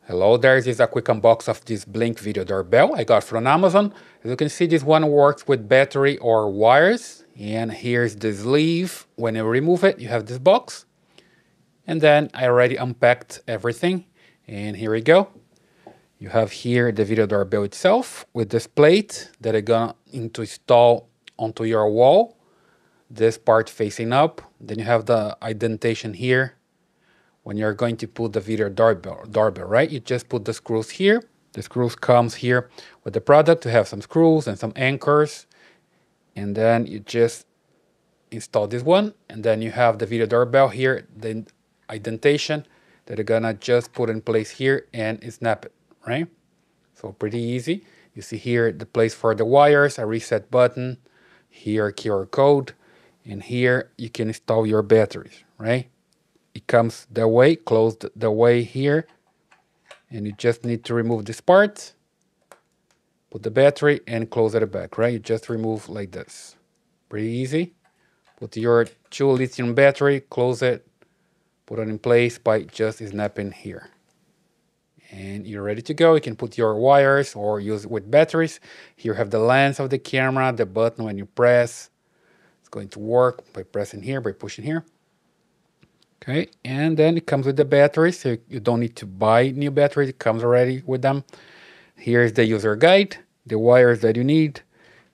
Hello there, this is a quick unbox of this Blink Video Doorbell I got from Amazon. As you can see, this one works with battery or wires. And here's the sleeve. When you remove it, you have this box. And then I already unpacked everything. And here we go. You have here the video doorbell itself with this plate that I'm going to install onto your wall. This part facing up. Then you have the indentation here. When you're going to put the video doorbell, right? You just put the screws here. The screws comes here with the product to have some screws and some anchors. And then you just install this one. And then you have the video doorbell here, the indentation that you're gonna just put in place here and snap it, right? So pretty easy. You see here the place for the wires, a reset button, here QR code, and here you can install your batteries, right? It comes that way, closed the way here, and you just need to remove this part, put the battery, and close it back, right? You just remove like this. Pretty easy. Put your 2 lithium battery, close it, put it in place by just snapping here. And you're ready to go. You can put your wires or use it with batteries. Here you have the lens of the camera, the button when you press. It's going to work by pressing here, by pushing here. Okay, and then it comes with the batteries, so you don't need to buy new batteries, it comes already with them. Here's the user guide, the wires that you need,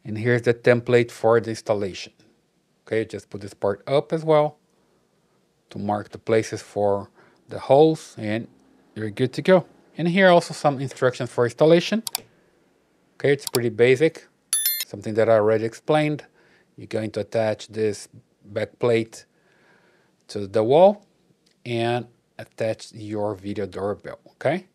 and here's the template for the installation. Okay, just put this part up as well to mark the places for the holes, and you're good to go. And here also some instructions for installation. Okay, it's pretty basic, something that I already explained. You're going to attach this back plate to the wall and attach your video doorbell. Okay,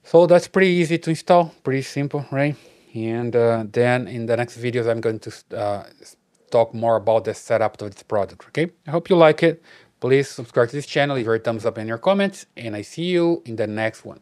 so that's pretty easy to install, pretty simple, right? And then in the next videos I'm going to talk more about the setup of this product. Okay, I hope you like it. Please subscribe to this channel, leave your thumbs up in your comments, and I see you in the next one.